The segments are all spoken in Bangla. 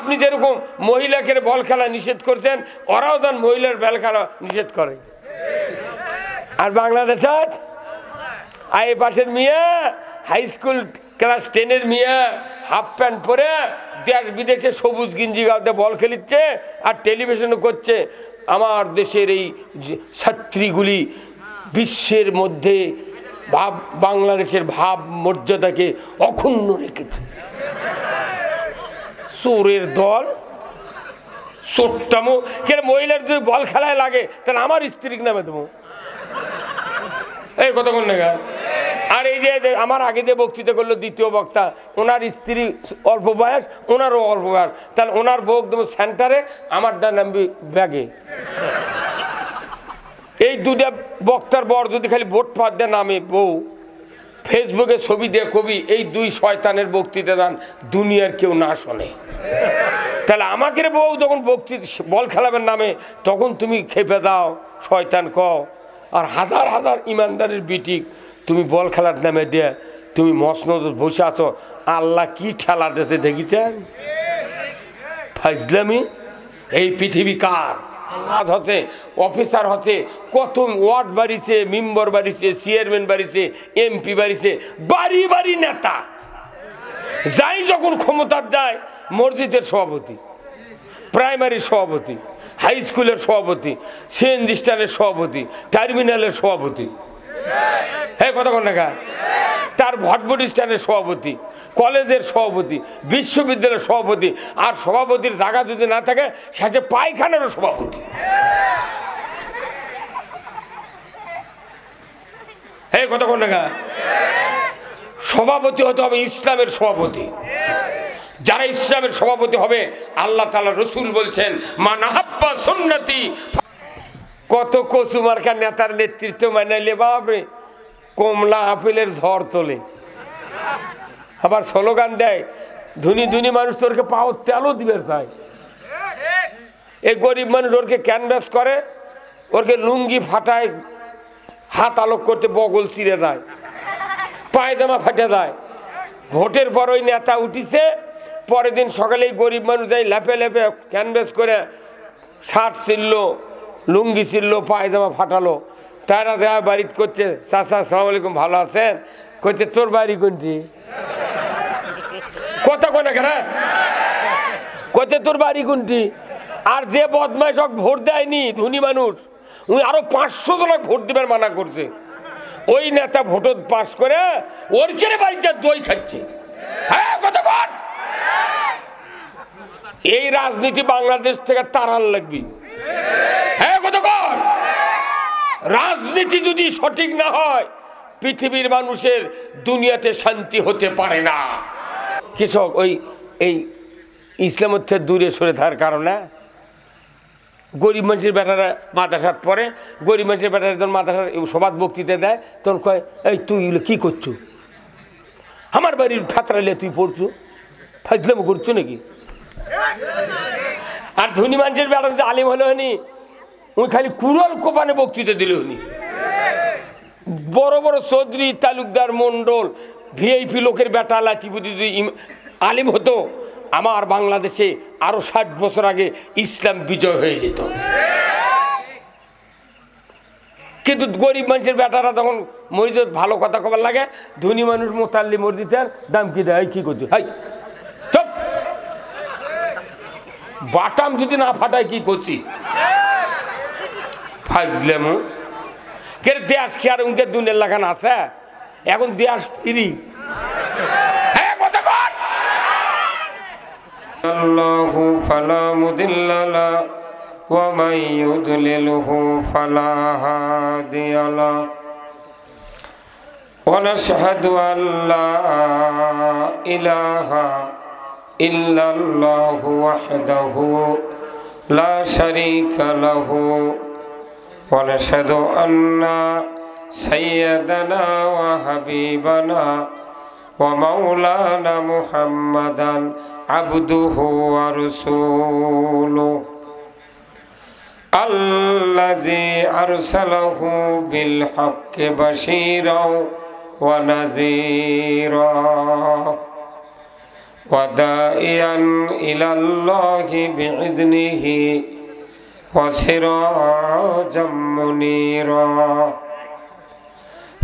আপনি যেরকম মহিলাকে বল খেলা নিষেধ করছেন, ওরাও যেন মহিলার বল খেলা নিষেধ করে। আর বাংলাদেশত এই পাশের মিয়া হাই স্কুল ক্লাস 10-এর মিয়া হাফ প্যান্ট পরে দেশ বিদেশে সবুজ গিঞ্জি গাঁতে বল খেলিচ্ছে আর টেলিভিশনে করছে। আমার দেশের এই ছাত্রীগুলি বিশ্বের মধ্যে বাংলাদেশের ভাব মর্যাদাকে অক্ষুণ্ণ রেখেছে। চোরের দল, চোরটামো কেন মহিলার যদি বল খেলায় লাগে তাহলে আমার স্ত্রীর নামে দেবো, এই কতক্ষণ না। আর এই যে আমার আগে যে বক্তৃতা করলো দ্বিতীয় বক্তা, ওনার স্ত্রী অল্প বয়স, ওনারও অল্প বয়স, তাহলে ওনার বউ দেবো সেন্টারে, আমারটা নামবি ব্যাগে। এই দুটা বক্তার বর যদি খালি ভোট পাত দেয় নামে বউ, ফেসবুকে ছবি দিয়ে কবি এই দুই শয়তানের বক্তৃতা দান দুনিয়ার কেউ না শোনে। তাহলে আমাকে বউ যখন বক্তৃতা বল খেলাবেন নামে তখন তুমি খেপে দাও, শয়তান কও। আর হাজার হাজার ইমানদারের বিটিক তুমি বল খেলার নামে দিয়ে তুমি মসনদ বসে আছো, আল্লাহ কি ঠেলা দেশে দেখেছেন? ফাজলামি। এই পৃথিবী কার? হচ্ছে অফিসার হচ্ছে, কত ওয়ার্ড বাড়িছে, মেম্বার বাড়িছে, চেয়ারম্যান বাড়িছে, এমপি বাড়িছে, বাড়ি বাড়ি নেতা। যাই যখন ক্ষমতার যায়, মসজিদের সভাপতি, প্রাইমারি সভাপতি, হাই স্কুলের সভাপতি, সিএনজি স্ট্যান্ডের সভাপতি, টার্মিনালের সভাপতি, হ্যাঁ কতক্ষণ টাকা, তার ভটভটি স্ট্যান্ডের সভাপতি, কলেজের সভাপতি, বিশ্ববিদ্যালয়ের সভাপতি, আর সভাপতির জায়গা যদি না থাকে সে পায়খানারও সভাপতি। হ্যাঁ কতক্ষণ টাকা। সভাপতি হতে হবে ইসলামের সভাপতি। যারা ইসলামের সভাপতি হবে, আল্লাহ তাআলা রসুল বলছেন মান আহাব্বা সুন্নতি। কত কচু মার্কা নেতার নেতৃত্ব মানাইলে বাপরে কমলা আপেলের ঝড় তোলে। আবার স্লোগান দেয়, ধনী ধনী মানুষ তোরকে পাওয়ার তেলও দিবে চাই। এই গরিব মানুষ ওরকে ক্যানভাস করে, ওরকে লুঙ্গি ফাটায়, হাত আলোক করতে বগল চিরে যায়, পায়জামা ফাটে যায়। ভোটের পর ওই নেতা উঠিছে, পরের দিন সকালে গরিব মানুষ যাই লেপে লেপে ক্যানভাস করে শার্ট ছিলল, লুঙ্গি ছিলল, পায়জামা ফাটালো। তারা দেওয়া বাড়িতে করছে, চাচা আসসালামু আলাইকুম, ভালো আছেন? করছে তোর বাড়ি কোনটি? কথা কোনে কেন করছে তোর বাড়ি কোনটি? আর যে বদমাইশ ভোট দেয়নি ধনী মানুষ, উনি আরো 500 জনক ভোট দিবার মানা করছে। ওই নেতা ভোট পাস করে ওর ছেড়ে বাড়িতে দই খাচ্ছে। হ্যাঁ কতক্ষণ। এই রাজনীতি বাংলাদেশ থেকে তাড়ান লাগবে। হ্যাঁ কতক্ষণ। রাজনীতি যদি সঠিক না হয়, পৃথিবীর মানুষের দুনিয়াতে শান্তি হতে পারে না। কৃষক ওই এই ইসলামের থেকে দূরে সরে থাকার কারণে গরিব মানুষের বেটারা মাদ্রাসাত পড়ে, গরিব মানুষের বেটারা যখন মাদ্রাসার সবাদ বক্তৃতা দেয় তখন কয়, এই তুই এগুলো কী করছো? আমার বাড়ির ফাতরাইলে তুই পড়ছো, ফাজলামো করছো নাকি? আর ধনী মানুষের বেটা যদি আলিম হলে হনি, ওই খালি কুড়াল কোপানে বক্তৃতা দিলে হনি। বড় বড় চৌধুরী, তালুকদার, মন্ডল, ভিআইপি লোকের বেটা লাচিপুতি যদি আলিম হতো, আমার বাংলাদেশে আরো 60 বছর আগে ইসলাম বিজয় হয়ে যেত। কিন্তু গরিব মানুষের বেটারা তখন মসজিদ ভালো কথা কবার লাগে, ধনী মানুষ মোতাল্লি মসজিদের দাম কি দেয়, কি করছে, হাই বাটাম যদি না ফাটায় কি করছি? ফাজলেমো কে দেশ কি আর উনকে দুনিয়ার লাগান আছে? এখন দেশ ফিরি। আল্লাহু ফালা মুদিল্লা লাহু ওয়া মান ইউদ্লিলহু ফালা হাদিয়া লাহু ওয়া নাশহাদু আল্লা ইলাহা ইল্লাল্লাহু ওয়াহদাহু লা শারীকা লাহু ওয়া নাশহাদু আন্না সাইয়্যিদানা ওয়া হাবিবানা ওয়া মাওলানা মুহাম্মাদান আবদুহু ওয়া রাসূলুহু আল্লাযী আরসালাহু বিল হাক্কি বাশীরাও ওয়া নাযীরা وداعيا إلى الله بإذنه وسراجا منيرا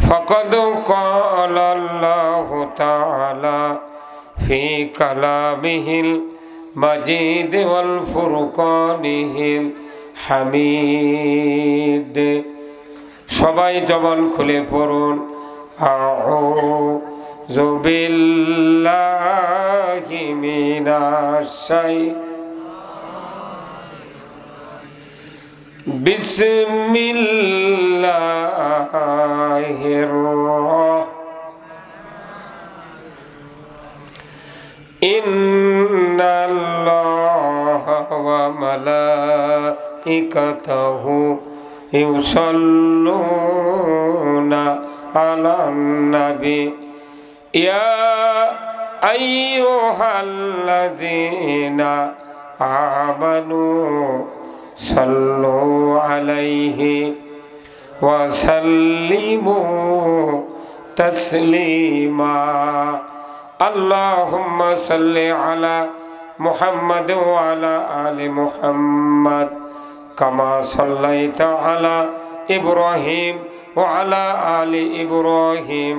فقد قال الله تعالى في كلامه المجيد والفرقانه الحميد সবাই জবান খুলে পড়ুন আউযু বিল্লাহি মিনাশ শাইতানির বিসমিল্লাহির ইন্নাল্লাহা ওয়া মালাইকাতাহু ইউসাল্লুনা আলান নবী ইয়া আইয়ুহাল্লাযীনা আমানু সাল্লু আলাইহি ওয়া সাল্লিমু তাসলিমা আল্লাহুম্মা সাল্লি আলা মুহাম্মাদ ওয়া আলা আলি মুহাম্মাদ কামা সাল্লাইতা আলা ইব্রাহিম ওয়া আলা আলি ইব্রাহিম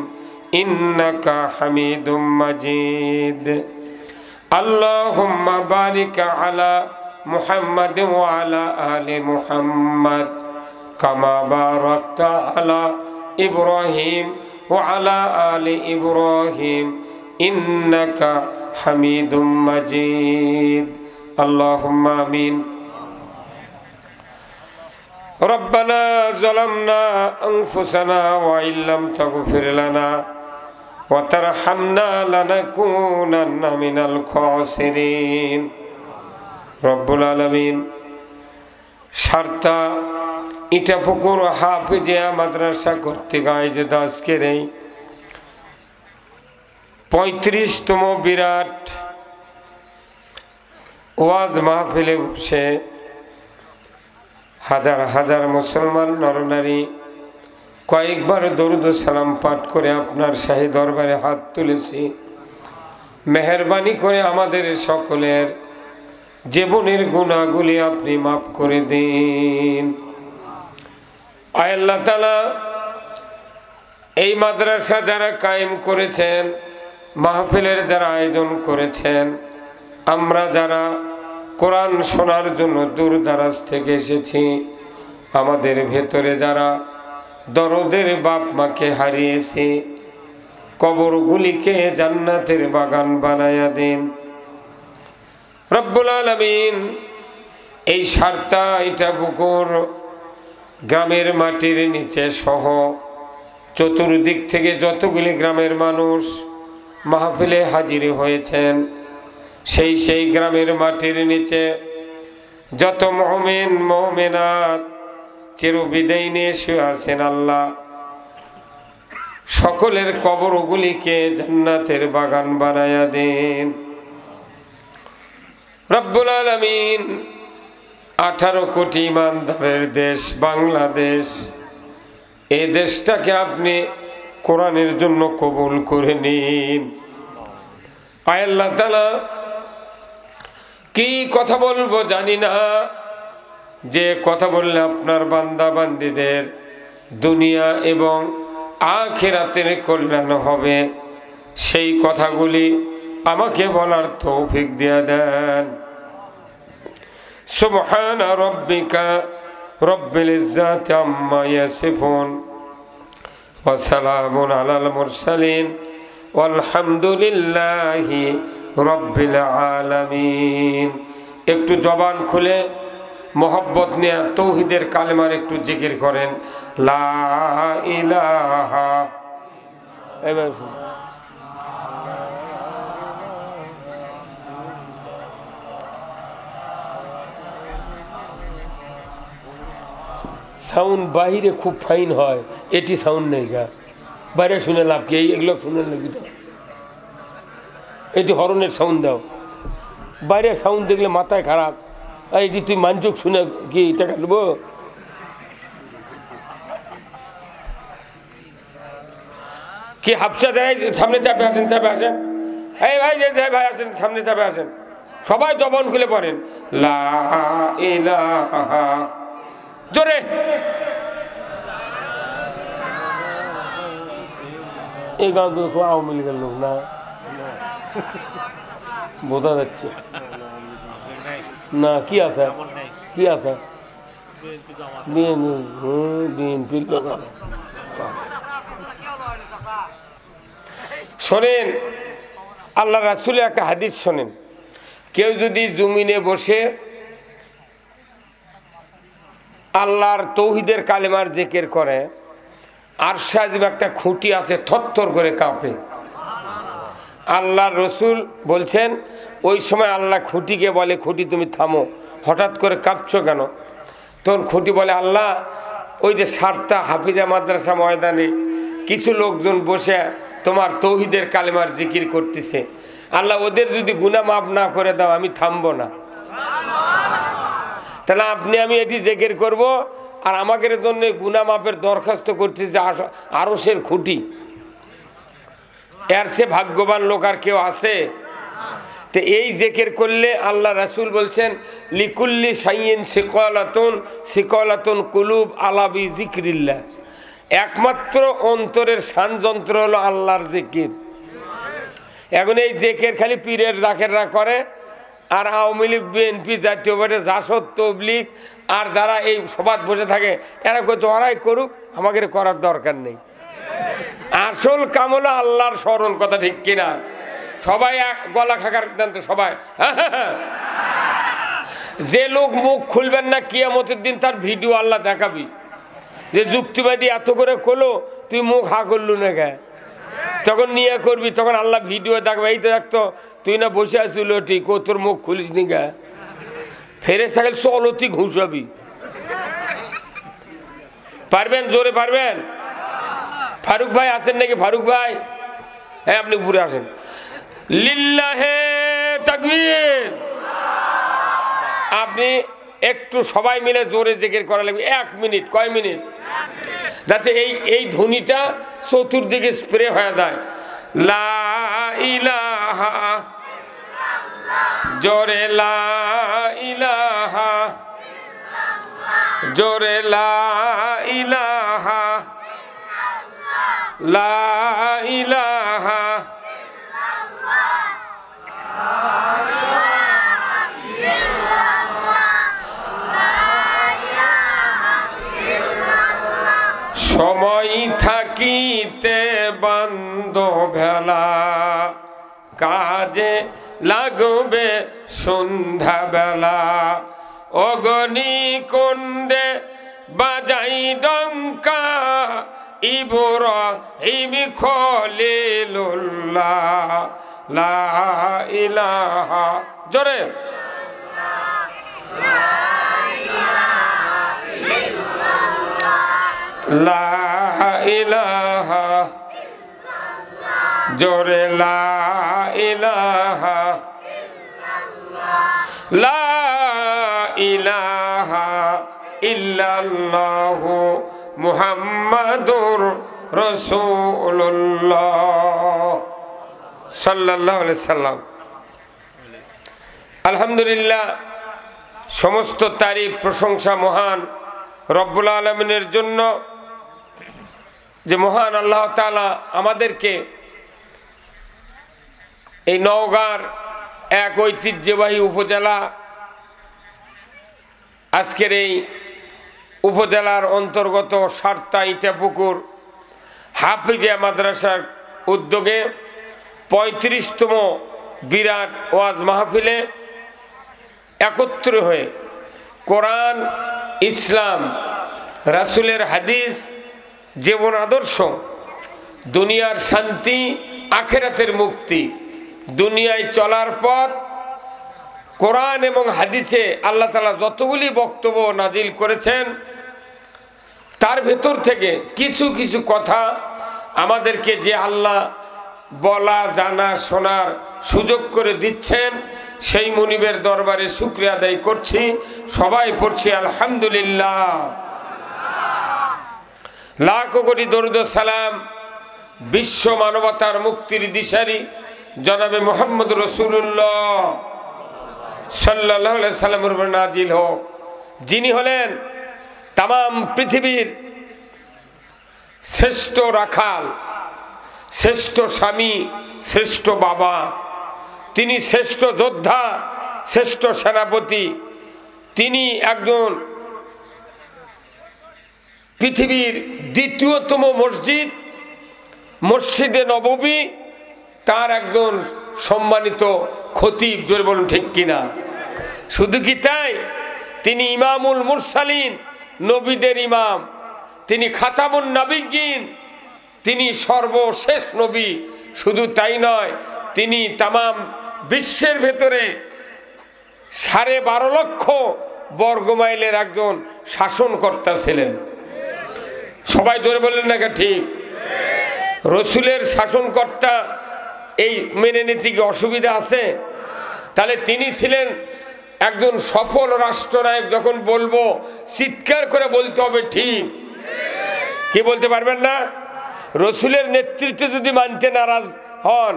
ইন্নাকা হামিদুম মাজিদ আল্লাহুম্মা বারিক আলা মুহাম্মাদ ওয়া আলা আলি মুহাম্মাদ কামা বারাকতা আলা ইব্রাহিম ওয়া আলা আলি ইব্রাহিম ইন্নাকা হামিদুম মাজিদ আল্লাহুম্মা আমিন ربنا ظلمنا أنفسنا وإن لم تغفر لنا وترحمنا لنكونن من الخاسرين رب العالمين শার্তা ইটাপুকুর হাফিজিয়া মাদ্রাসা কর্তৃক আয়োজিত আজকের এই 35তম বিরাট ওয়াজ মাহফিলে বসে হাজার হাজার মুসলমান নরনারী কয়েকবার দরুদ ও সালাম পাঠ করে আপনার শাহী দরবারে হাত তুলেছি। মেহেরবানি করে আমাদের সকলের জীবনের গুনাহগুলি আপনি মাফ করে দিন। আয় আল্লাহ তাআলা, এই মাদ্রাসা যারা কায়েম করেছেন, মাহফিলের যারা আয়োজন করেছেন, আমরা যারা কোরআন শোনার জন্য দূর দারাজ থেকে এসেছি, আমাদের ভেতরে যারা দরদের বাপ মাকে হারিয়েছি, কবরগুলিকে জান্নাতের বাগান বানায়া দিন রব্বুল আলামিন। এই শার্তা ইটাপুকুর গ্রামের মাটির নিচে সহ চতুর্দিক থেকে যতগুলি গ্রামের মানুষ মাহফিলে হাজির হয়েছেন, সেই গ্রামের মাটির নিচে যত মুমিন মুমিনাত চিরবিদায় নিয়ে শুয়ে আছেন, আল্লাহ সকলের কবরগুলিকে জান্নাতের বাগান বানায়া দিন রব্বুল আলামিন। 18 কোটি ইমানদারের দেশ বাংলাদেশ, এই দেশটাকে আপনি কোরআনের জন্য কবুল করে নিন। আয় আল্লাহ তাআলা, কি কথা বলবো জানি না, যে কথা বললে আপনার বান্দা বান্দীদের দুনিয়া এবং আখিরাতের কল্যাণ হবে, সেই কথাগুলি আমাকে বলার তৌফিক দিয়ে দেন। সুবহানা রাব্বিকা রব্বিল ইজ্জাতি আম্মা ইয়াসিফুন ওয়া সালামুন আলাল মুরসালিন ওয়ালহামদুলিল্লাহি রব্বিল আলামিন। একটু জবান খুলে মোহব্বত নিয়ে তৌহিদের কালেমার একটু জিকির করেন, লা ইলাহা। সাউন্ড বাহিরে খুব ফাইন হয়, এটি সাউন্ড নেই গা, বাইরে শুনে লাভ কি? এগুলো শুনে লাগি তো, এটি হরনের সাউন্ড দাও, বাইরে সাউন্ড দেখলে মাথায় খারাপ। এটি তুই মানচুক শুনে কি টাকা দেবো? কি হাফসা দেয়? সামনে চাপে আসেন, চাপে আসেন, এই ভাই যে ভাই আসেন, সামনে যাবে আসেন, সবাই জবান খুলে পড়েন লা ইলাহা, জোরে। এই গান তো খুব আওয়ামী লীগের লোক না, বোঝা যাচ্ছে না। কি আছে, কি আছে? বিএনপির লোক। শোনেন, আল্লাহ রাসূলের একটা হাদিস শোনেন, কেউ যদি জমিনে বসে আল্লাহর তৌহিদের কালেমার জিকির করে, আরশে আজিম একটা খুঁটি আছে থরথর করে কাঁপে। আল্লাহর রসুল বলছেন ওই সময় আল্লাহ খুঁটিকে বলে, খুঁটি তুমি থামো, হঠাৎ করে কাঁপছো কেন? তখন খুঁটি বলে, আল্লাহ ওই যে সারতা হাফিজা মাদ্রাসা ময়দানে কিছু লোকজন বসে তোমার তৌহিদের কালেমার জিকির করতেছে, আল্লাহ ওদের যদি গুনাহ মাফ না করে দাও আমি থামবো না। তাহলে আপনি আমি এটি জিকির করব, আর আমাদের জন্য গুনাহ মাফের দরখাস্ত করতেছে আরশের খুঁটি। এর সে ভাগ্যবান লোক আর কেউ আছে? তো এই জিকির করলে আল্লাহ রাসূল বলছেন লিকুল্লি শাইইন সিকালাতুন কুলুব আলা বি যিকরিল্লাহ, একমাত্র অন্তরের শানযন্ত্র হলো আল্লাহর জিকির। এখন এই জিকির খালি পীরের জাকেররা করে, আর আওয়ামী লীগ বিএনপি জাতীয় পার্টি জাসদ তবলিগ আর যারা এই সভাত বসে থাকে এরা কইতো ওরাই করুক, আমাদের করার দরকার নেই। আসল কাম হলো আল্লাহর স্মরণ, কথা ঠিক কিনা? সবাই এক গলা খাকার দেন তো সবাই। যে লোক মুখ খুলবেন না কিয়ামতের দিন তার ভিডিও আল্লাহ দেখাবি, যে যুক্তিবাদী এত করে করলো তুই মুখ হা করলু না গে, তখন নিয়ে করবি, তখন আল্লাহ ভিডিও দেখবে, এই তো দেখতো তুই না বসে আসছিল ঠিক, ও তোর মুখ খুলিস নি গা, ফেরেস থাকলে চলতি ঘুষাবি। পারবেন? জোরে পারবেন? ফারুক ভাই আছেন নাকি? ফারুক ভাই, হ্যাঁ আপনি ঘুরে আসেন। লিল্লাহে তাকবীর। আপনি একটু সবাই মিলে জোরে জিকির করা লাগবে 1 মিনিট। কয় মিনিট? যাতে এই ধ্বনিটা চতুর্দিকে স্প্রে হয়ে যায়। লা ইলাহা, জোরে লা ইলাহা, জোরে লা ইলাহা, লা ইলাহা, সময় থাকিতে বান্ধ ভেলা, কাজে লাগবে সন্ধ্যা বেলা, অগ্নি কুণ্ডে বাজাই ডঙ্কা, ইব্রাহিম খলিলুল্লাহ, লা ইলাহা, জোরে লা ইলাহা, জোরে লা ইলাহা, লা ইলাহা ইল্লাল্লাহু মুহাম্মাদুর রাসূলুল্লাহ সাল্লাল্লাহু আলাইহি সাল্লাম। আলহামদুলিল্লাহ, সমস্ত তারিফ প্রশংসা মহান রব্বুল আলামিনের জন্য, যে মহান আল্লাহ তাআলা আমাদেরকে এই নওগাঁর এক ঐতিহ্যবাহী উপজেলা, আজকের এই উপজেলার অন্তর্গত সারতা ইটাপুকুর হাফিজিয়া মাদ্রাসার উদ্যোগে 35তম বিরাট ওয়াজ মাহফিলে একত্র হয়ে কোরআন, ইসলাম, রাসূলের হাদিস, জীবন আদর্শ, দুনিয়ার শান্তি, আখিরাতের মুক্তি, দুনিয়ায় চলার পথ, কোরআন এবং হাদিসে আল্লাহ তাআলা যতগুলি বক্তব্য নাজিল করেছেন তার ভেতর থেকে কিছু কিছু কথা আমাদেরকে যে আল্লাহ বলা, জানা, শোনার সুযোগ করে দিচ্ছেন, সেই মুনিবের দরবারে শুকরিয়া আদায় করছি। সবাই পড়ছি আলহামদুলিল্লাহ। লাখ কোটি দরুদ সালাম বিশ্ব মানবতার মুক্তির দিশারি জনাবে মুহাম্মদ রাসূলুল্লাহ সাল্লাল্লাহু আলাইহি সাল্লামের উপর নাজিল হোক, যিনি হলেন তাম পৃথিবীর শ্রেষ্ঠ রাখাল, শ্রেষ্ঠ স্বামী, শ্রেষ্ঠ বাবা। তিনি শ্রেষ্ঠ যোদ্ধা, শ্রেষ্ঠ সেনাপতি। তিনি একজন পৃথিবীর দ্বিতীয়তম মসজিদ, মসজিদে নববী, তার একজন সম্মানিত খতিব। জোরে বলুন ঠিক কিনা? শুধু কি তাই, তিনি ইমামুল মুরসালিন, নবীদের ইমাম। তিনি খাতামুন নবিয়্যিন, তিনি সর্বশেষ নবী। শুধু তাই নয়, তিনি তামাম বিশ্বের ভেতরে 12.5 লক্ষ বর্গমাইলের একজন শাসনকর্তা ছিলেন। সবাই ধরে বললেন না ঠিক? রসুলের শাসনকর্তা, এই মেনে নিতে কি অসুবিধা আছে? তাহলে তিনি ছিলেন একজন সফল রাষ্ট্রনায়ক। যখন বলবো চিৎকার করে বলতে হবে ঠিক। কি বলতে পারবেন না? রসুলের নেতৃত্ব যদি মানতে নারাজ হন,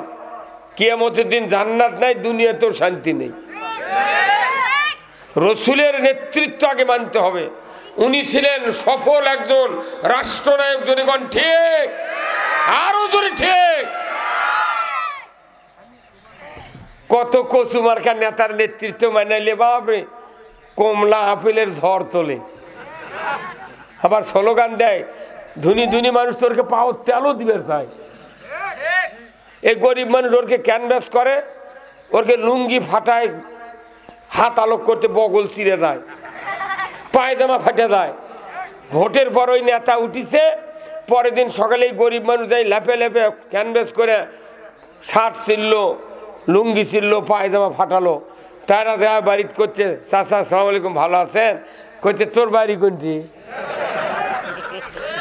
কিয়ামতের দিন জান্নাত নাই, দুনিয়াতেও শান্তি নেই। রসুলের নেতৃত্ব আগে মানতে হবে। উনি ছিলেন সফল একজন রাষ্ট্রনায়ক। জনগণ ঠিক? আরো জোরে ঠিক। কত কচু মার্কা নেতার নেতৃত্ব মানাইলে বাপরে কমলা আপেলের ঝড় তোলে। আবার স্লোগান দেয়, ধনী ধনী মানুষ তোরকে পাওয়ার তেলও দিবে চাই। এই গরিব মানুষ ওরকে ক্যানভাস করে, ওরকে লুঙ্গি ফাটায়, হাত আলোক করতে বগল চিরে যায়, পায়জামা ফাটে যায়। ভোটের পর ওই নেতা উঠিছে, পরের দিন সকালে গরিব মানুষ যাই লেপে লেপে ক্যানভাস করে শার্ট ছিলল, লুঙ্গি ছিলল, পায়জামা ফাটালো। তারা দেয়া বাড়িতে করছে, চাচা আসসালামু আলাইকুম, ভালো আছেন? করছে তোর বাড়ি কোনটি?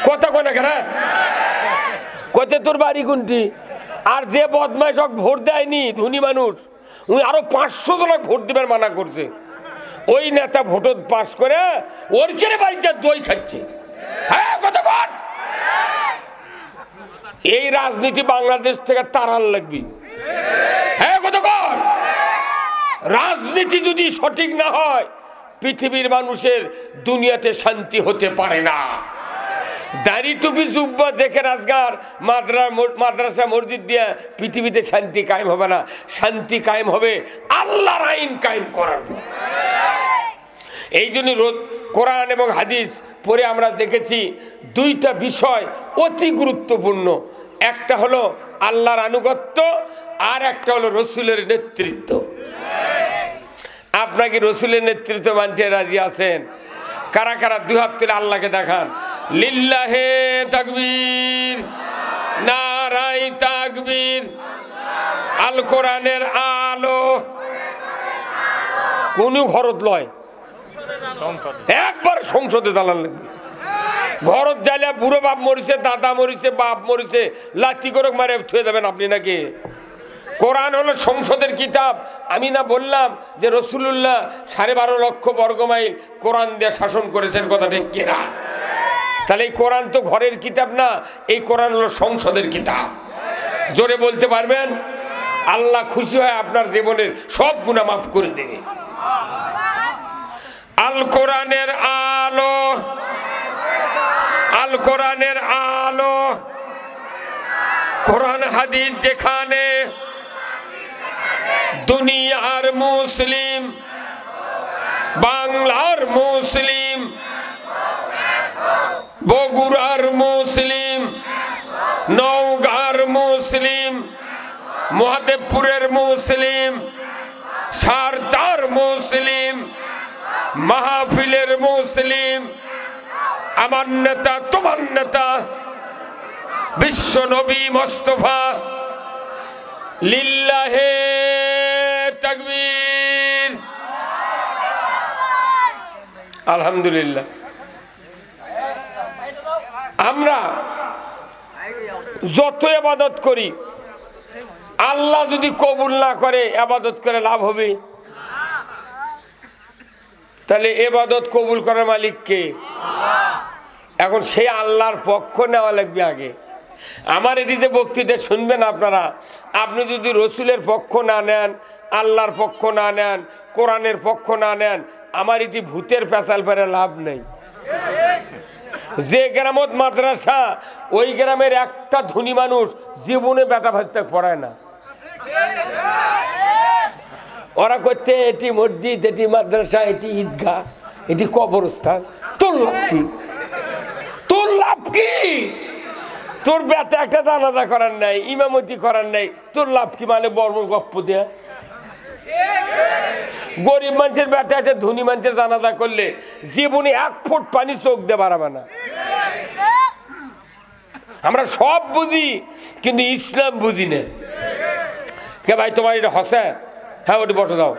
কথা কোনা কেন? কইতে তোর বাড়ি কোনটি? আর যে বদমাইশ ভোট দেয়নি, ধনী মানুষ, উনি আরো 500 জনক ভোট দিবার মানা করছে। ওই নেতা ভোট পাস করে ওর কেড়ে বাড়িতে দই খাচ্ছে। হ্যাঁ কথা বল। এই রাজনীতি বাংলাদেশ থেকে তাড়ান লাগবে। হ্যাঁ কথা বল। রাজনীতি যদি সঠিক না হয়, পৃথিবীর মানুষের দুনিয়াতে শান্তি হতে পারে না। দাড়ি টুপি জুব্বা দেখে রাজগার মাদ্রাসা মসজিদ দিয়ে পৃথিবীতে শান্তি কায়েম হবে না। শান্তি কায়েম হবে আল্লাহর আইন কায়েম করার। এই জন্য কোরআন এবং হাদিস পড়ে আমরা দেখেছি দুইটা বিষয় অতি গুরুত্বপূর্ণ। একটা হলো আল্লাহর আনুগত্য, আর একটা হলো রসুলের নেতৃত্ব। আপনাকে রসুলের নেতৃত্ব মানতে রাজি আছেন? কারা কারা দুই হাত তুলে আল্লাহকে দেখান। লিল্লাহে তাকবীর, নারায়ে তাকবীর। আল কোরআনের আলো কোন ঘরত লয়, একবার সংসদে দালান লাগবে। ঘরত যাইলে বুড়ো বাপ মরিছে, দাদা মরিছে, বাপ মরিছে, লাঠি করে মারে থুয়ে দেবেন আপনি নাকি? কোরআন হলো সংসদের কিতাব। আমি না বললাম যে রসুলুল্লাহ 12.5 লক্ষ বর্গমাইল কোরআন দিয়ে শাসন করেছেন, কথা ঠিক কিনা? তাহলে এই কোরআন তো ঘরের কিতাব না, এই কোরআন হলো সংসদের কিতাব। জোরে বলতে পারবেন? আল্লাহ খুশি হয় আপনার জীবনের সব গুনাহ মাফ করে দেবে। আল কোরআনের আলো, আল কোরআনের আলো। কোরআন হাদিস যেখানে, দুনিয়ার মুসলিম, বাংলার মুসলিম, বগুড়ার মুসলিম, নওগাঁর মুসলিম, মহাদেবপুরের মুসলিম, সারদার মুসলিম, মাহফিলের মুসলিম, আমার নেতা তোমার নেতা বিশ্ব নবী মুস্তাফা। লিল্লাহে তাকবীর। আলহামদুলিল্লাহ। আমরা যত ইবাদত করি, আল্লাহ যদি কবুল না করে ইবাদত করে লাভ হবে? তাহলে ইবাদত কবুল করার মালিক কে? এখন সেই আল্লাহর পক্ষ নেওয়া লাগবে আগে। আমার এটিতে বক্তৃতা শুনবেন আপনারা, আপনি যদি রসুলের পক্ষ না নেন, আল্লাহর পক্ষ না নেন, কোরআনের পক্ষ না নেন, আমার এটি ভূতের পেঁচাল পেরে লাভ নেই। যে গ্রামত মাদ্রাসা, ওই গ্রামের একটা ধনী মানুষ জীবনে বেটা ভাজতে পড়ায় না। ওরা করছে এটি মসজিদ, এটি মাদ্রাসা, এটি ঈদগাহ, এটি কবরস্থান। তোর লাভ কি? তোর লাভ কি? তোর বেটা একটা জানাজা করার নাই, ইমামতি করার নাই, তোর লাভ কি? মানে বর্ম গপ্প দেয়া। গরিব মানুষের বেটা একটা ধনী মানুষের জানাজা করলে জীবনে 1 ফুট পানি চোখ দিয়ে বাড়াবে না। আমরা সব বুঝি, কিন্তু ইসলাম বুঝি না। কে ভাই তোমার এটা হসে? হ্যাঁ, ওটি বসে দাও।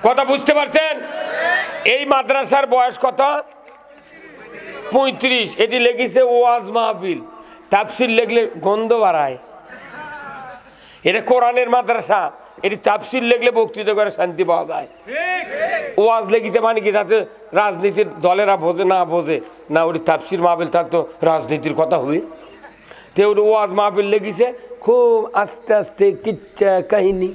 কথা বুঝতে পারছেন? এই মাদ্রাসার বয়স কত? 35। এটি লেগেছে ওয়াজ মাহফিল, তাফসির লেগলে গন্ধ বাড়ায়। এটা কোরআনের মাদ্রাসা, এটি তাফসির লেগলে বক্তৃতা করে শান্তি পাওয়া যায়। ওয়াজ লেগেছে মানে কি, যাতে রাজনীতির দলেরা বোঝে না বোঝে না, ওটি তাফসির মাহফিল থাকতো রাজনীতির কথা হবে। তো ওর ওয়াজ মাহফিল লেগেছে খুব আস্তে আস্তে কিচ্ছা কাহিনী।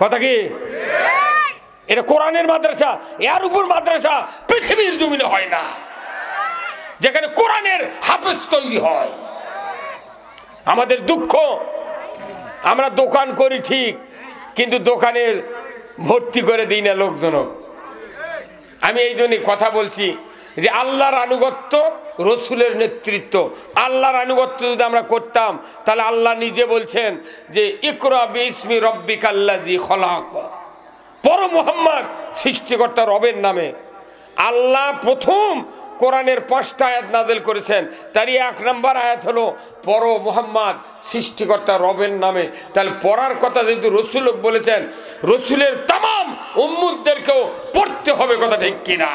কথা কি? এটা কোরআনের মাদ্রাসা, এর উপর মাদ্রাসা পৃথিবীর জমিনে হয় না, যেখানে কোরআনের হাফেজ তৈরি হয়। আমাদের দুঃখ, আমরা দোকান করি ঠিক, কিন্তু দোকানে ভর্তি করে দিই না লোকজন। আমি এই জন্যই কথা বলছি যে আল্লাহর আনুগত্য, রসুলের নেতৃত্ব, আল্লাহর আনুগত্য যদি আমরা করতাম, তাহলে আল্লাহ নিজে বলছেন যে ইকরা বিইসমি রব্বিকাল্লাযী খলাক, পড়ো মুহাম্মদ সৃষ্টিকর্তা রবের নামে। আল্লাহ প্রথম কোরআনের 5টা আয়াত নাযিল করেছেন, তারই 1 নম্বর আয়াত হলো পড়ো মুহাম্মদ সৃষ্টিকর্তা রবের নামে। তাহলে পড়ার কথা যেহেতু রসুল বলেছেন, রসুলের তামাম উম্মতদেরকেও পড়তে হবে। কথা ঠিক কিনা?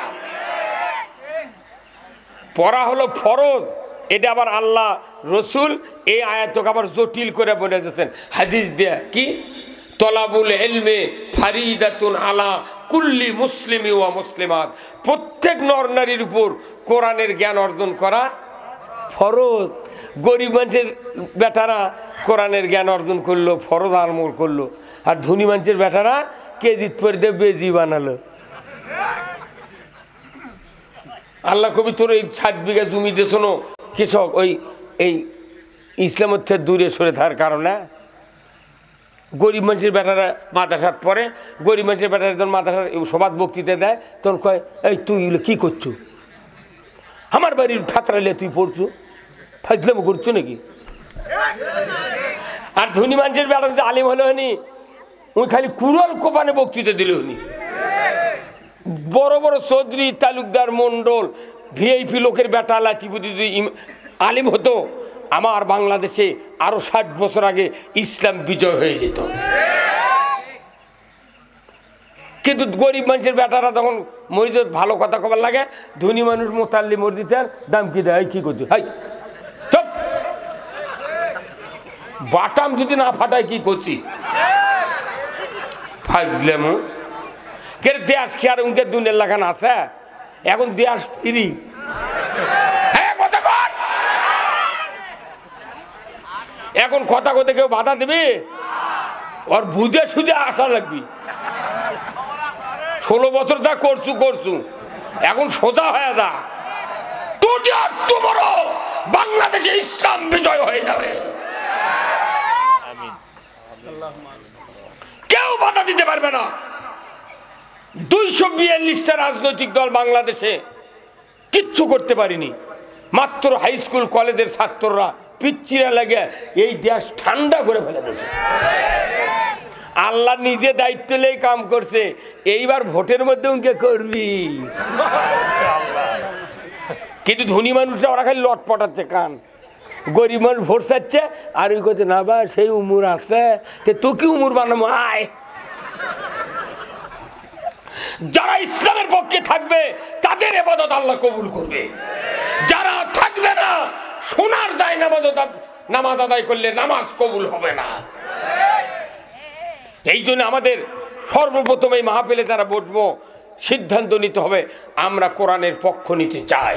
পড়া হলো ফরজ। এটা আবার আল্লাহ রসুল এই আয়াতকে আবার জটিল করে বলে দিয়েছেন হাদিস দেয়া, কি তলাবুল ইলমে ফারিদাতুন আলা কুল্লি মুসলিমি ওয়া মুসলিমাত। প্রত্যেক নর নারীর উপর কোরআনের জ্ঞান অর্জন করা ফরজ। গরিব মানুষের বেটারা কোরআনের জ্ঞান অর্জন করলো, ফরজ আমল করলো, আর ধনী মানুষের বেটারা কেজিত পরে দিয়ে বেজি বানালো। আল্লাহ কবি তোর এই 60 বিঘা জমি দিয়ে শোনো কৃষক ওই এই ইসলামের থেকে দূরে সরে থাকার কারণে গরিব মানুষের বেটারা মাদ্রাসাত পড়ে। গরিব মানুষের বেটারা যখন মাদ্রাসার সবাদ বক্তৃতা দেয়, তখন কয় এই তুই কি করছো? আমার বাড়ির ফাতরাইলে তুই পড়ছো, ফাজলামো করছো নাকি? আর ধনী মানুষের বেটা যদি আলিম হলে হনি, ওই খালি কুরল কোপানে বক্তৃতা দিলে হনি। বড় বড় চৌধুরী, তালুকদার, মন্ডল, ভিআইপি লোকের বেটা লাচিপুতি যদি আলিম হতো, আমার বাংলাদেশে আরো 60 বছর আগে ইসলাম বিজয় হয়ে যেত। কিন্তু গরিব মানুষের বেটারা তখন মসজিদ ভালো কথা কবার লাগে, ধনী মানুষ মোতাল্লি মসজিদের দাম কি দেয়, কি করছে, হাই বাটাম যদি না ফাটায় কি করছি, ফাজলামো। দেশ কি আর উনকে দুনিয়ার লাগান আছে? এখন দেশ ফিরি। এখন কথা কথা কেউ বাধা দেবে? ওর বুঝে সুঝে আসা লাগবি। 16 বছর যা করছু, এখন সোজা হয়ে যা। তোমারও বাংলাদেশে ইসলাম বিজয় হয়ে যাবে, কেউ বাধা দিতে পারবে না। 242টা রাজনৈতিক দল বাংলাদেশে কিচ্ছু করতে পারিনি। মাত্র হাই স্কুল কলেজের ছাত্ররা পিচ্চিরা লাগে এই দেশ ঠান্ডা করে ফেলে দিয়েছে। আল্লাহ নিজে দায়িত্ব নিয়ে কাম করছে। এইবার ভোটের মধ্যে উনকে করবি, কিন্তু ধনী মানুষরা ওরা খালি লট পটাচ্ছে কান। গরিব মানুষ ভোট চাচ্ছে, আর ওই করছে না বা সেই উমর আছে, তো কি উমর বানাবো আয়। যারা ইসলামের পক্ষে থাকবে তাদের ইবাদত আল্লাহ কবুল করবে, যারা থাকবে না সোনার যায় নামাজ আদায় করলে নামাজ কবুল হবে না। এই জন্য আমাদের সর্বপ্রথম এই মাহফিলে যারা বসবো, সিদ্ধান্ত নিতে হবে আমরা কোরআনের পক্ষ নিতে চাই,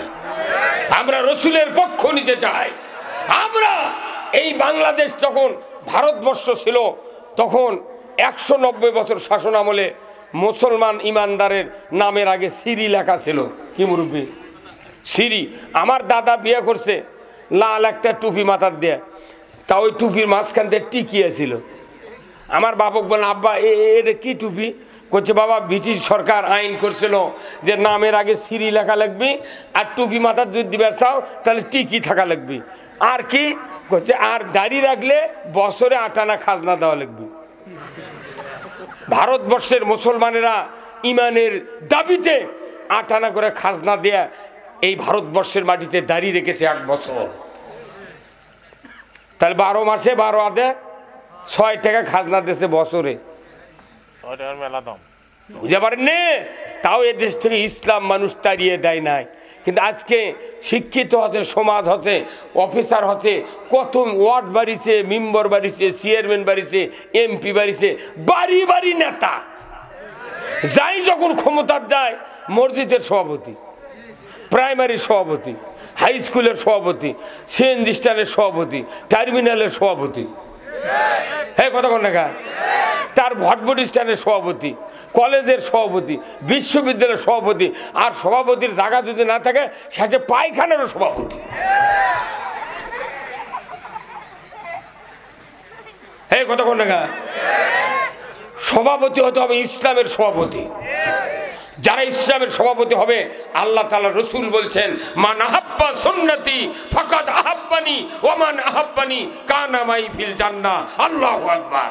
আমরা রসুলের পক্ষ নিতে চাই। আমরা এই বাংলাদেশ যখন ভারতবর্ষ ছিল তখন 190 বছর শাসন আমলে মুসলমান ইমানদারের নামের আগে সিরি লেখা ছিল। কি মুরব্বী? সিরি। আমার দাদা বিয়ে করছে লাল একটা টুপি মাথার দেয়া, তা ওই টুপির মাঝখান থেকে টিকিয়েছিল। আমার বাবক বলেন, আব্বা এটা কি টুপি? করছে, বাবা ব্রিটিশ সরকার আইন করছিল যে নামের আগে সিরি লেখা লাগবে, আর টুপি মাথার দুধ দিবার চাও তাহলে টিকি থাকা লাগবে, আর কি করছে, আর দাড়ি রাখলে বছরে 8 আনা খাজনা দেওয়া লাগবে। ভারতবর্ষের মুসলমানেরা ইমানের দাবিতে 8 আনা করে খাজনা দেয়া এই ভারতবর্ষের মাটিতে দাঁড়িয়ে রেখেছে 1 বছর। তাহলে 12 মাসে 12 আদে 6 টাকা খাজনা দিয়েছে বছরে। বুঝতে পারেন নে? তাও এদেশ থেকে ইসলাম মানুষ তাড়িয়ে দেয় নাই। কিন্তু আজকে শিক্ষিত হচ্ছে, সমাজ হচ্ছে, অফিসার হচ্ছে, কত ওয়ার্ড বাড়িছে, মেম্বার বাড়িছে, চেয়ারম্যান বাড়িছে, এমপি বাড়িছে, বাড়ি বাড়ি নেতা। যাই যখন ক্ষমতার যায়, মসজিদের সভাপতি, প্রাইমারি সভাপতি, হাই স্কুলের সভাপতি, সিএনজি স্ট্যান্ডের সভাপতি, টার্মিনালের সভাপতি, হ্যাঁ কতক্ষণ টাকা, তার ভটভটি স্ট্যান্ডের সভাপতি, কলেজের সভাপতি, বিশ্ববিদ্যালয়ের সভাপতি, আর সভাপতির জায়গা যদি না থাকে সে পায়খানারও সভাপতি। হ্যাঁ কতক্ষণ টাকা। সভাপতি হতে হবে ইসলামের সভাপতি। যারা ইসলামের সভাপতি হবে, আল্লাহ তাআলা রসুল বলছেন, মান আহাব্বা সুন্নতি ফাকাদ আহাব্বানি ওয়া মান আহাব্বানি কানা মাই ফিল জান্নাহ। আল্লাহু আকবার।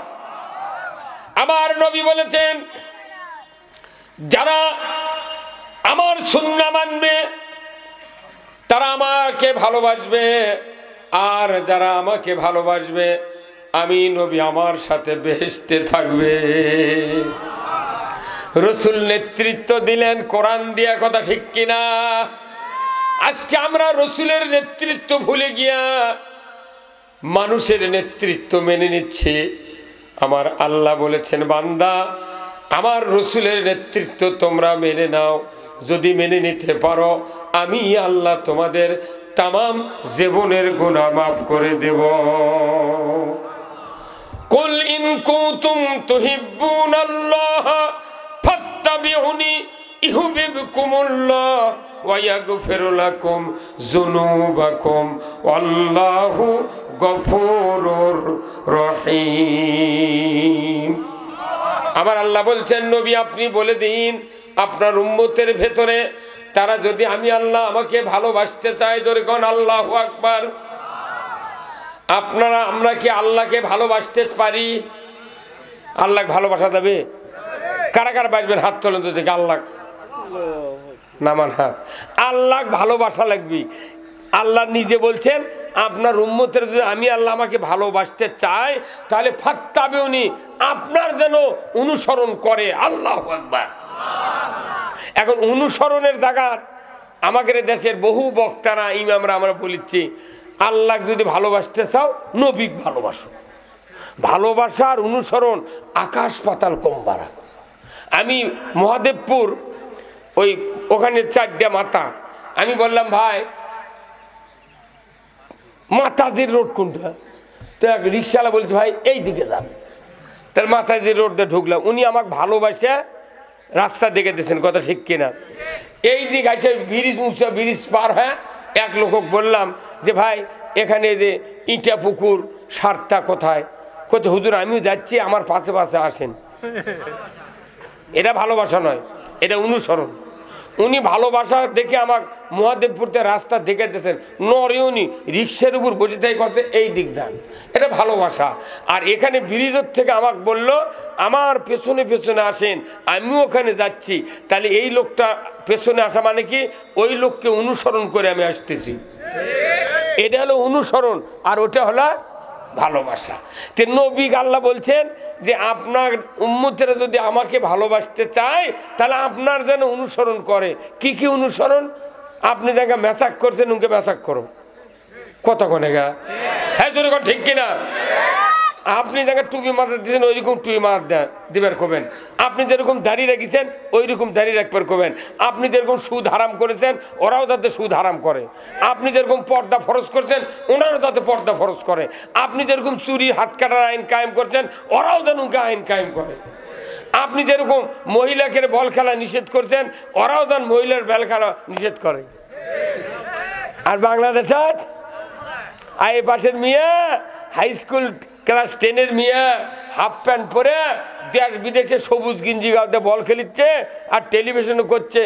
আমার নবী বলেছেন, যারা আমার সুন্নাহ মানবে তারা আমাকে ভালোবাসবে, আর যারা আমাকে ভালোবাসবে আমি নবী আমার সাথে বেহেশতে থাকবে। রসুল নেতৃত্ব দিলেন কোরআন দিয়া, কথা ঠিক কিনা? আজকে আমরা রসুলের নেতৃত্ব ভুলে গিয়া মানুষের নেতৃত্ব মেনে নিচ্ছি। আমার আল্লাহ বলেছেন, বান্দা আমার রসুলের নেতৃত্ব তোমরা মেনে নাও, যদি মেনে নিতে পারো আমি আল্লাহ তোমাদের তামাম জীবনের গুনাহ মাফ করে দেব। কুল ইন কুনতুম তুহিব্বুনাল্লাহ ফাত্তাবিউনি ইউহিব্বুকুমুল্লাহ ওয়া ইয়াগফিরু লাকুম যুনুবাকুম ওয়াল্লাহু গফুরুর রহিম। আমার আল্লাহ বলছেন, নবী আপনি বলে দিন আপনার উম্মতের ভেতরে তারা যদি আমি আল্লাহ আমাকে ভালোবাসতে চায়, জোরে কোন আল্লাহু আকবার। আপনারা আমরা কি আল্লাহকে ভালোবাসতে পারি? আল্লাহকে ভালোবাসা যাবে? কারা কারা বাসবেন হাত তোলেন তো দেখি। আল্লাহ নামান হাত। আল্লাহ ভালোবাসা লাগবে। আল্লাহ নিজে বলছেন, আপনার উম্মতের যদি আমি আল্লাহ আমাকে ভালোবাসতে চাই তাহলে ফাত্তাবিউনি, আপনার যেন অনুসরণ করে। আল্লাহু আকবার। এখন অনুসরণের জায়গা আমাদের দেশের বহু বক্তারা ইমামরা আমরা বলেছি, আল্লাহ যদি ভালোবাসতে চাও নবী ভালোবাসো। ভালোবাসা আর অনুসরণ আকাশ পাতাল কম বাড়া। আমি মহাদেবপুর ওখানে 4টে মাথা, আমি বললাম ভাই মাতাজির রোড কোনটা? তো এক রিক্সাওয়ালা বলছে ভাই এই দিকে যান। তার মাতাজির রোড দিয়ে ঢুকলাম, উনি আমাকে ভালোবাসে রাস্তা দেখে দিয়েছেন, কথা ঠিক কিনা? এই দিকে আসে ব্রিজ, উঁচা ব্রিজ পার হয়ে এক লোক বললাম যে ভাই এখানে যে ইটা পুকুর সারটা কোথায়? কোথায়? হুজুর আমিও যাচ্ছি, আমার পাশে পাশে আসেন। এটা ভালোবাসা নয়, এটা অনুসরণ। উনি ভালোবাসা দেখে আমাকে মহাদেবপুরতে রাস্তা দেখে দিয়েছেন, নরেউনি রিক্সার উপর বসে থেকে কথা এই দিক দেন, এটা ভালোবাসা। আর এখানে ব্রিজের থেকে আমাকে বলল আমার পেছনে পেছনে আসেন, আমিও ওখানে যাচ্ছি। তাহলে এই লোকটা পেছনে আসা মানে কি? ওই লোককে অনুসরণ করে আমি আসতেছি। এটা হলো অনুসরণ, আর ওটা হলো ভালোবাসা। তে নবী আল্লাহ বলছেন যে আপনার উম্মতেরা যদি আমাকে ভালোবাসতে চায় তাহলে আপনার যেন অনুসরণ করে। কি কি অনুসরণ? আপনি যাকে মেসাক করছেন উনকে মেসাক করো। কতক্ষণে গা? হ্যাঁ জোরে কর, ঠিক কিনা? আপনি যাকে টুপি মাথা দিয়েছেন ওইরকম টুপি মাথা দিবার করবেন, আপনি যেরকম দাঁড়িয়ে রেখেছেন ওইরকম দাঁড়িয়ে রাখবার করবেন, আপনি যেরকম সুদ হারাম করেছেন ওরাও যাতে সুদ হারাম করে, আপনি যেরকম পর্দা ফরজ করছেন ওনারাও যাতে পর্দা ফরজ করে, আপনি যেরকম চুরির হাত কাটার আইন কায়েম করছেন ওরাও যেন আইন কায়েম করে, আপনি যেরকম মহিলাকে বল খেলা নিষেধ করছেন ওরাও যেন মহিলার বল খেলা নিষেধ করে। আর বাংলাদেশে এই পাশের মিয়া হাই স্কুল ক্লাস 10-এর মিয়া হাফ প্যান্ট পরে দেশ বিদেশে সবুজ গিঞ্জি গাঁতে বল খেলিচ্ছে আর টেলিভিশনে করছে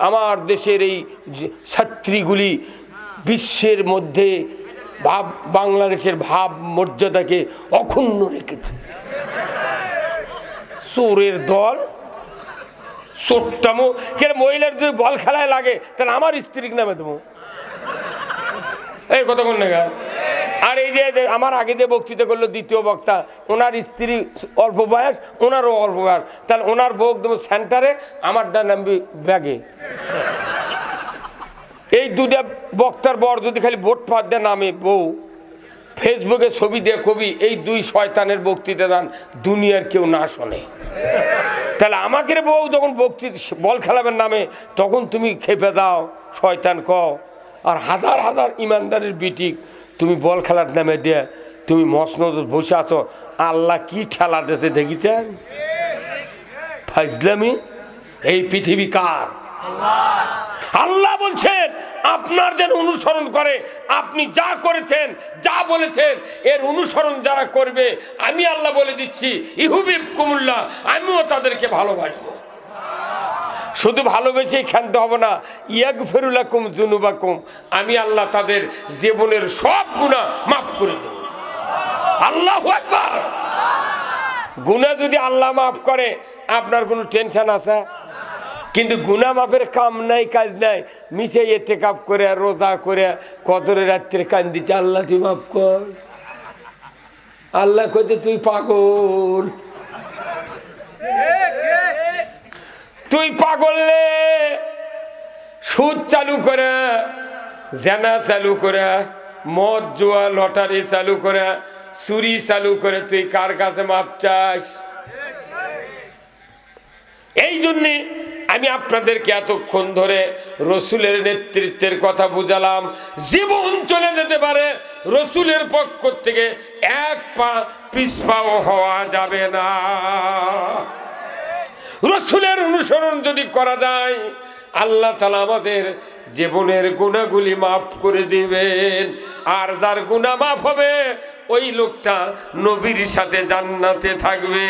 আমার দেশের এই ছাত্রীগুলি বিশ্বের মধ্যে বাংলাদেশের ভাব মর্যাদাকে অক্ষুণ্ণ রেখেছে। চোরের দল, চোরটামো কেন মহিলার যদি বল খেলায় লাগে তাহলে আমার স্ত্রীর নামে দেবো, এই কতক্ষণ নেগা। আর এই যে আমার আগে যে বক্তৃতা করলো দ্বিতীয় বক্তা, ওনার স্ত্রী অল্প বয়স, ওনারও অল্প বয়স, তাহলে ওনার বউ দেবো সেন্টারে, আমারটা নামবি ব্যাগে। এই দুটা বক্তার বর যদি খালি ভোট পাত দেয় নামে বউ, ফেসবুকে ছবি দিয়ে কবি এই দুই শয়তানের বক্তৃতা দান দুনিয়ার কেউ না শোনে, তাহলে আমাকে বউ যখন বক্তৃতা বল খেলাবেন নামে তখন তুমি খেপে দাও শয়তান কও। আর হাজার হাজার ইমানদারের বিটিক তুমি বল খেলার নামে দিয়ে তুমি মসনদ বসে আছো, আল্লাহ কি ঠেলা দেশে দেখেছেন? ফাজলামি। এই পৃথিবী কার? আল্লাহ বলছেন আপনার যেন অনুসরণ করে, আপনি যা করেছেন যা বলেছেন এর অনুসরণ যারা করবে আমি আল্লাহ বলে দিচ্ছি ইহুবিবকুমুল্লাহ, আমিও তাদেরকে ভালোবাসবো। শুধু ভালোবেসেই ক্ষান্ত হব না, ইয়াগফিরু লাকুম যুনুবাকুম, আমি আল্লাহ তাদের জীবনের সব গুনাহ মাফ করে দেব। আল্লাহু আকবার। গুনাহ যদি আল্লাহ মাফ করে আপনার কোনো টেনশন আছে? কিন্তু গুনাহ মাফের কাম নাই, কাজ নাই, মিশে ইতিকাফ করে রোজা করে কদরের রাত্রে কান্দিছে আল্লাহ তুই মাফ কর, আল্লাহ কইতে তুই পাগল, তুই পাগলে সুদ চালু করে, জেনা চালু করে, মদ জুয়া লটারি চালু করে, চুরি চালু করে তুই কার কাছে মাপ চাস? এই জন্যে আমি আপনাদেরকে এতক্ষণ ধরে রসুলের নেতৃত্বের কথা বুঝালাম। জীবন চলে যেতে পারে, রসুলের পক্ষ থেকে এক পা পিছপাও হওয়া যাবে না। রসুলের অনুসরণ যদি করা যায় আল্লাহ তাআলা আমাদের জীবনের গুনাহগুলি মাফ করে দিবেন, আর যার গুনাহ মাফ হবে ওই লোকটা নবীর সাথে জান্নাতে থাকবে।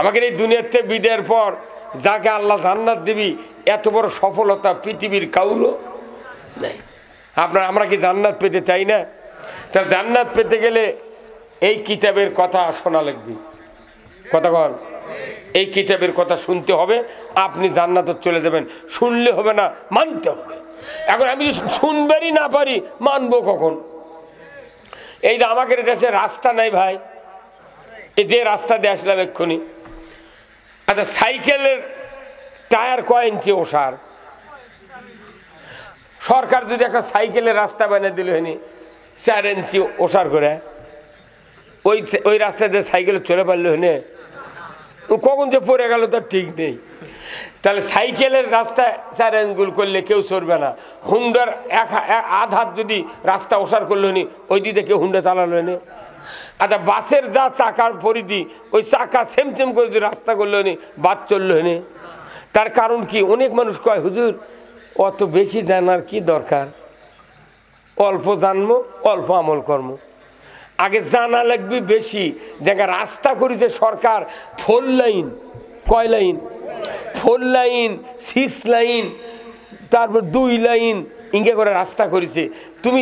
আমাকে এই দুনিয়াতে বিদায়ের পর যাকে আল্লাহ জান্নাত দিবি এত বড় সফলতা পৃথিবীর কাউরও নেই। আমরা কি জান্নাত পেতে চাই না? তার জান্নাত পেতে গেলে এই কিতাবের কথা শোনা লাগবে। কথা কন, এই কিতাবের কথা শুনতে হবে, আপনি জান্নাতে চলে যাবেন। শুনলে হবে না, মানতে হবে। এখন আমি যদি শুনবারই না পারি মানবো কখন? এই যে আমাদের দেশে রাস্তা নাই ভাই, এই যে রাস্তা দিয়ে আসলাম এক্ষুনি, আচ্ছা সাইকেলের টায়ার কয় ইঞ্চি ওষার? সরকার যদি একটা সাইকেলের রাস্তা বানিয়ে দিল 4 ইঞ্চি ওষার করে, ওই রাস্তা দিয়ে সাইকেল চলে পারলো কখন যে পড়ে গেল তার ঠিক নেই। তাহলে সাইকেলের রাস্তায় 4 আঙ্গুল করলে কেউ চড়বে না। হুন্ডার আধ হাত যদি রাস্তা ওষার করলো ওই দিকে কেউ হুন্ডা চালালো আচ্ছা বাসের যা চাকার পরিধি ওই চাকা সেম সেম করে যদি রাস্তা করলো বাদ চললো তার কারণ কি? অনেক মানুষ কয় হুজুর অত বেশি জানার কি দরকার, অল্প জানবো অল্প আমল কর্ম। আগে জানা লাগবে বেশি। দেখা রাস্তা করেছে সরকার 4 লাইন, কয় লাইন? 4 লাইন, 6 লাইন, তারপর 2 লাইন ইঙ্গে করে রাস্তা করেছে। তুমি